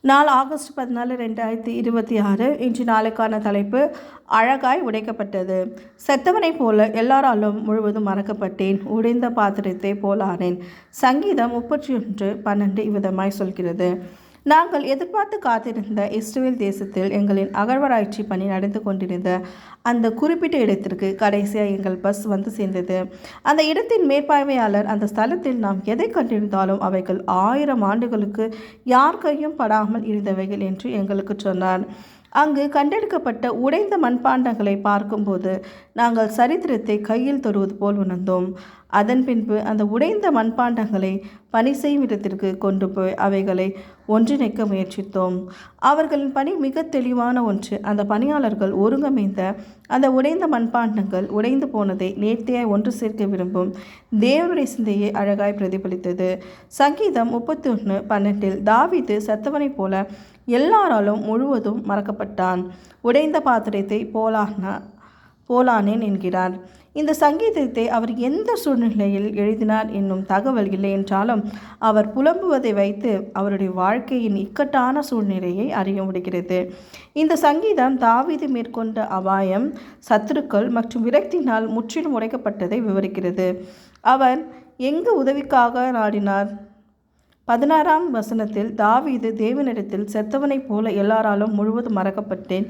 நாள் ஆகஸ்ட் 14, 2026. இன்று நாளுக்கான தலைப்பு அழகாய் உடைக்கப்பட்டது. செத்தவனைப் போல எல்லாராலும் முழுவதும் மறக்கப்பட்டேன், உடைந்த பாத்திரத்தை போலானேன். சங்கீதம் 31:12 இவ்விதமாய் சொல்கிறது. நாங்கள் எதிர்பார்த்து காத்திருந்த இஸ்ரவேல் தேசத்தில் எங்களின் அகழ்வாராய்ச்சி பணி நடந்து கொண்டிருந்த அந்த குறிப்பிட்ட இடத்திற்கு கடைசியாக எங்கள் பஸ் வந்து சேர்ந்தது. அந்த இடத்தின் மேற்பார்வையாளர் அந்த ஸ்தலத்தில் நாம் எதை கண்டிருந்தாலும் அவைகள் 1000 ஆண்டுகளுக்கு யார் கையும் படாமல் இருந்தவைகள் என்று எங்களுக்கு சொன்னார். அங்கு கண்டெடுக்கப்பட்ட உடைந்த மண்பாண்டங்களை பார்க்கும்போது நாங்கள் சரித்திரத்தை கையில் தொடுவது போல் உணர்ந்தோம். அதன் பின்பு அந்த உடைந்த மண்பாண்டங்களை பணி செய்யும் இடத்திற்கு கொண்டு போய் அவைகளை ஒன்றிணைக்க முயற்சித்தோம். அவர்களின் பணி மிக தெளிவான ஒன்று. அந்த பணியாளர்கள் ஒருங்கமைந்த அந்த உடைந்த மண்பாண்டங்கள் உடைந்து போனதை நேர்த்தியாய் ஒன்று சேர்க்க விரும்பும் தேவனுடைய சிந்தையை அழகாய் பிரதிபலித்தது. சங்கீதம் 31:12 தாவீது செத்தவனைப் போல எல்லாராலும் முழுவதும் மறக்கப்பட்டான், உடைந்த பாத்திரத்தை போலானேன் என்கிறார். இந்த சங்கீதத்தை அவர் எந்த சூழ்நிலையில் எழுதினார் என்னும் தகவல் இல்லை என்றாலும் அவர் புலம்புவதை வைத்து அவருடைய வாழ்க்கையின் இக்கட்டான சூழ்நிலையை அறிய முடிகிறது. இந்த சங்கீதம் தாவீது மேற்கொண்ட அபாயம், சத்துருக்கள் மற்றும் விரக்தியினால் முற்றிலும் உடைக்கப்பட்டதை விவரிக்கிறது. அவர் எங்கு உதவிக்காக நாடினார்? 16ஆம் வசனத்தில் தாவீது தேவனிடத்தில் செத்தவனைப் போல எல்லாராலும் முழுவதும் மறக்கப்பட்டேன்,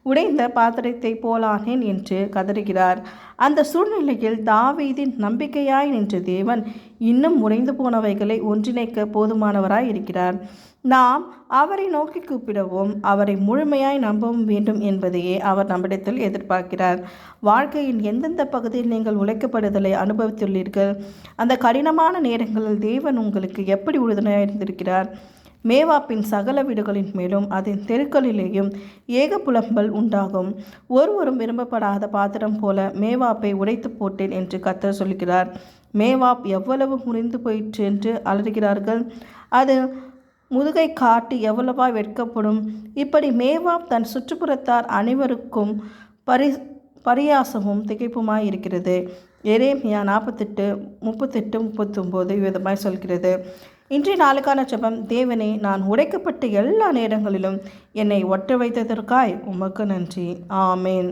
உடைந்த பாத்திரத்தை போலானேன் என்று கதறுகிறார். அந்த சூழ்நிலையில் தாவீதின் நம்பிக்கையாய் நின்ற தேவன் இன்னும் உடைந்து போனவைகளை ஒன்றிணைக்க போதுமானவராய் இருக்கிறார். நாம் அவரை நோக்கி கூப்பிடவும் அவரை முழுமையாய் நம்பவும் வேண்டும் என்பதையே அவர் நம்மிடத்தில் எதிர்பார்க்கிறார். வாழ்க்கையின் எந்தெந்த பகுதியில் நீங்கள் உழைக்கப்படுதலை அனுபவித்துள்ளீர்கள்? அந்த கடினமான நேரங்களில் தேவன் உங்களுக்கு எப்படி உறுதுணையாக இருந்திருக்கிறார்? மேவாப்பின் சகல வீடுகளின் மேலும் அதன் தெருக்களிலேயும் ஏக புலம்பல் உண்டாகும். ஒருவரும் விரும்பப்படாத பாத்திரம் போல மேவாப்பை உடைத்து போட்டேன் என்று கர்த்தர் சொல்கிறார். மேவாப் எவ்வளவு முறிந்து போயிற்று என்று அலறுகிறார்கள். அது முதுகை காட்டி எவ்வளவாய் வெட்கப்படும். இப்படி மேவாப் தன் சுற்றுப்புறத்தார் அனைவருக்கும் பரியாசமும் திகைப்புமாய் இருக்கிறது. எரேமியா 48:38-39 விதமாய் சொல்கிறது. இன்றைய நாளுக்கான ஜெபம். தேவனே, நான் உடைக்கப்பட்ட எல்லா நேரங்களிலும் என்னை ஒட்ட வைத்ததற்காய் உமக்கு நன்றி. ஆமேன்.